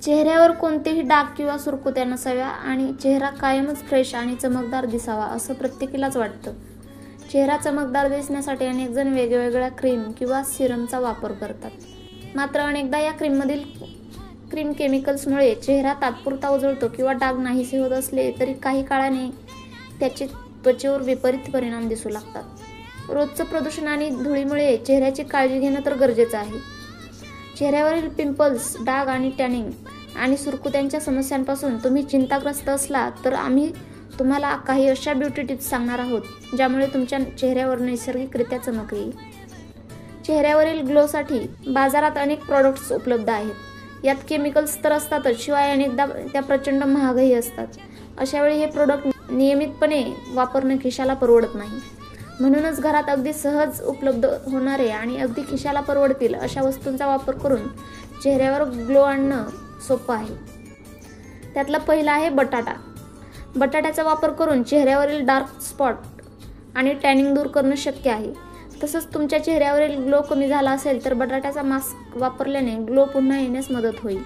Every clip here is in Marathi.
चेहऱ्यावर कोणतेही डाग किंवा सुरकुत्या नसाव्या आणि चेहरा कायमच फ्रेश आणि चमकदार दिसावा असं प्रत्येकीलाच वाटतं. चेहरा चमकदार दिसण्यासाठी अनेक जण वेगवेगळ्या क्रीम किंवा सिरमचा वापर करतात. मात्र अनेकदा या क्रीम केमिकल्समुळे चेहरा तात्पुरता उजळतो किंवा डाग नाहीसे होत असले तरी काही काळाने त्याचे त्वचेवर विपरीत परिणाम दिसू लागतात. रोजचं प्रदूषण आणि धुळीमुळे चेहऱ्याची काळजी घेणं तर गरजेचं आहे. चेहऱ्यावरील पिंपल्स, डाग आणि टॅनिंग आणि सुरकुत्यांच्या समस्यांपासून तुम्ही चिंताग्रस्त असला तर आम्ही तुम्हाला काही अशा ब्युटी टिप्स सांगणार आहोत ज्यामुळे तुमच्या चेहऱ्यावर नैसर्गिकरित्या चमक येईल. चेहऱ्यावरील ग्लोसाठी बाजारात अनेक प्रॉडक्ट्स उपलब्ध आहेत. यात केमिकल्स तर असतातच, शिवाय अनेकदा त्या प्रचंड महागही असतात. अशावेळी हे प्रोडक्ट नियमितपणे वापरणं खिशाला परवडत नाही. म्हणूनच घरात अगदी सहज उपलब्ध होणारे आणि अगदी खिशाला परवडतील अशा वस्तूंचा वापर करून चेहऱ्यावर ग्लो आणणं सोपं आहे. त्यातला पहिला आहे बटाटा. बटाट्याचा वापर करून चेहऱ्यावरील डार्क स्पॉट आणि टॅनिंग दूर करणं शक्य आहे. तसंच तुमच्या चेहऱ्यावरील ग्लो कमी झाला असेल तर बटाट्याचा मास्क वापरल्याने ग्लो पुन्हा येण्यास मदत होईल.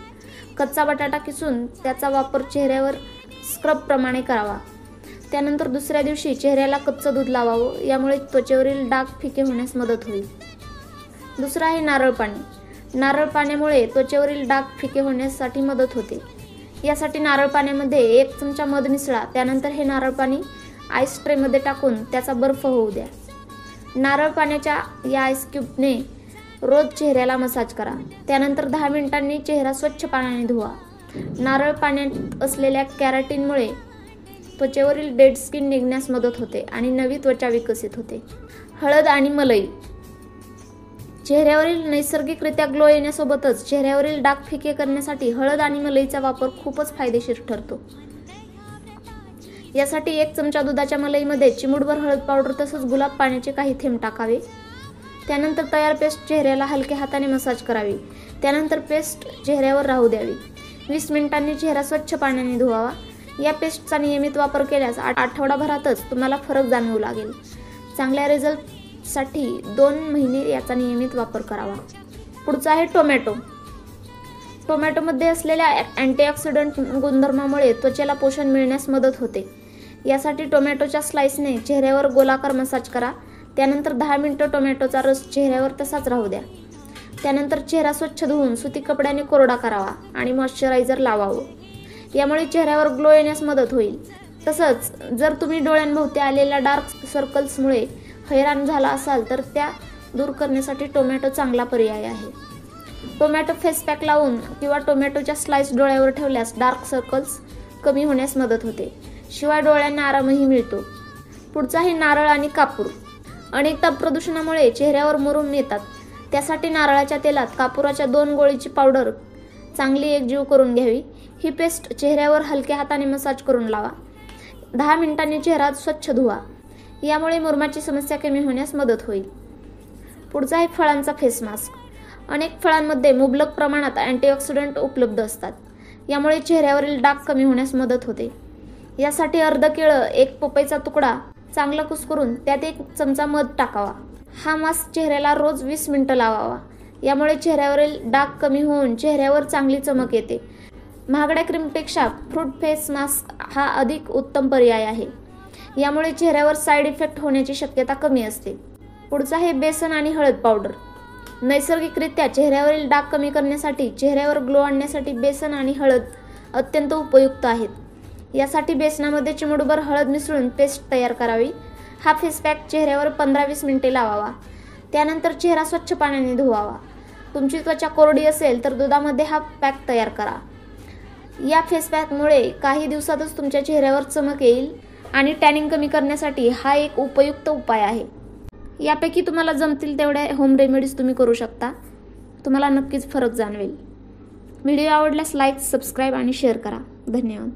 कच्चा बटाटा किसून त्याचा वापर चेहऱ्यावर स्क्रबप्रमाणे करावा. त्यानंतर दुसऱ्या दिवशी चेहऱ्याला कच्चं दूध लावावं. यामुळे त्वचेवरील डाग फिके होण्यास मदत होईल. दुसरं आहे नारळ पाणी. नारळ पाण्यामुळे त्वचेवरील डाग फिके होण्यासाठी मदत होते. यासाठी नारळ पाण्यामध्ये 1 चमचा मध मिसळा. त्यानंतर हे नारळ पाणी आईस ट्रेमध्ये टाकून त्याचा बर्फ होऊ द्या. नारळ पाण्याच्या या आईस क्यूबने रोज चेहऱ्याला मसाज करा. त्यानंतर 10 मिनिटांनी चेहरा स्वच्छ पाण्याने धुवा. नारळ पाण्यात असलेल्या कॅराटीनमुळे त्वचेवरील डेड स्किन निघण्यास मदत होते आणि नवी त्वचा विकसित होते. हळद आणि मलई. चेहऱ्यावरील नैसर्गिकरित्या ग्लो येण्यासोबतच चेहऱ्यावरील डाग फिके करण्यासाठी हळद आणि मलईचा वापर खूपच फायदेशीर ठरतो. यासाठी 1 चमचा दुधाच्या मलईमध्ये चिमूटभर हळद पावडर तसंच गुलाब पाण्याचे काही थेंब टाकावे. त्यानंतर तयार पेस्ट चेहऱ्याला हलक्या हाताने मसाज करावी. त्यानंतर पेस्ट चेहऱ्यावर राहू द्यावी. 20 मिनिटांनी चेहरा स्वच्छ पाण्याने धुवावा. या पेस्टचा नियमित वापर केल्यास आठवडाभरातच तुम्हाला फरक जाणवू लागेल. चांगल्या रिझल्टसाठी 2 महिने याचा नियमित वापर करावा. पुढचा आहे टोमॅटो. टोमॅटोमध्ये असलेल्या अँटीऑक्सिडंट गुणधर्मामुळे त्वचेला पोषण मिळण्यास मदत होते. यासाठी टोमॅटोच्या स्लाइसने चेहऱ्यावर गोलाकार मसाज करा. त्यानंतर 10 मिनिटं टोमॅटोचा रस चेहऱ्यावर तसाच राहू द्या. त्यानंतर चेहरा स्वच्छ धुवून सुती कपड्याने कोरडा करावा आणि मॉइश्चरायझर लावावं. यामुळे चेहऱ्यावर ग्लो येण्यास मदत होईल. तसंच जर तुम्ही डोळ्यांभोवती आलेल्या डार्क सर्कल्समुळे हैराण झाला असाल तर त्या दूर करण्यासाठी टोमॅटो चांगला पर्याय आहे. टोमॅटो फेस पॅक लावून किंवा टोमॅटोच्या स्लाइस डोळ्यावर ठेवल्यास डार्क सर्कल्स कमी होण्यास मदत होते. शिवाय डोळ्यांना आरामही मिळतो. पुढचा आहे नारळ आणि कापूर. अनेकदा प्रदूषणामुळे चेहऱ्यावर मुरूम येतात. त्यासाठी नारळाच्या तेलात कापुराच्या 2 गोळीची पावडर चांगली एकजीव करून घ्यावी. ही पेस्ट चेहऱ्यावर हलक्या हाताने मसाज करून लावा. 10 मिनिटांनी चेहरा स्वच्छ धुवा. यामुळे मुरुमाची समस्या कमी होण्यास मदत होईल. पुढचा आहे फळांचा फेस मास्क. अनेक फळांमध्ये मुबलक प्रमाणात अँटीऑक्सिडंट उपलब्ध असतात. यामुळे चेहऱ्यावरील डाग कमी होण्यास मदत होते. यासाठी अर्ध केळं, 1 पपईचा तुकडा चांगला कुस्करून त्यात 1 चमचा मध टाकावा. हा मास्क चेहऱ्याला रोज 20 मिनिटं लावावा. यामुळे चेहऱ्यावरील डाग कमी होऊन चेहऱ्यावर चांगली चमक येते. महागड्या क्रीमपेक्षा फ्रूट फेस मास्क हा अधिक उत्तम पर्याय आहे. यामुळे चेहऱ्यावर साईड इफेक्ट होण्याची शक्यता कमी असते. पुढचा आहे बेसन आणि हळद पावडर. नैसर्गिकरित्या चेहऱ्यावरील डाग कमी करण्यासाठी चेहऱ्यावर ग्लो आणण्यासाठी बेसन आणि हळद अत्यंत उपयुक्त आहेत. यासाठी बेसनामध्ये चिमूटभर हळद मिसळून पेस्ट तयार करावी. हा फेस पॅक चेहऱ्यावर 15-20 मिनिटे लावावा. त्यानंतर चेहरा स्वच्छ पाण्याने धुवावा. तुमची त्वचा कोरडी असेल तर दुधामध्ये हा पॅक तयार करा. या फेस पॅकमुळे काही दिवसातच तुमच्या चेहऱ्यावर चमक येईल आणि टॅनिंग कमी करण्यासाठी हा एक उपयुक्त उपाय आहे. यापैकी तुम्हाला जमतील तेवढ्या होम रेमेडीज तुम्ही करू शकता. तुम्हाला नक्कीच फरक जाणवेल. व्हिडिओ आवडल्यास लाईक, सबस्क्राईब आणि शेअर करा. धन्यवाद.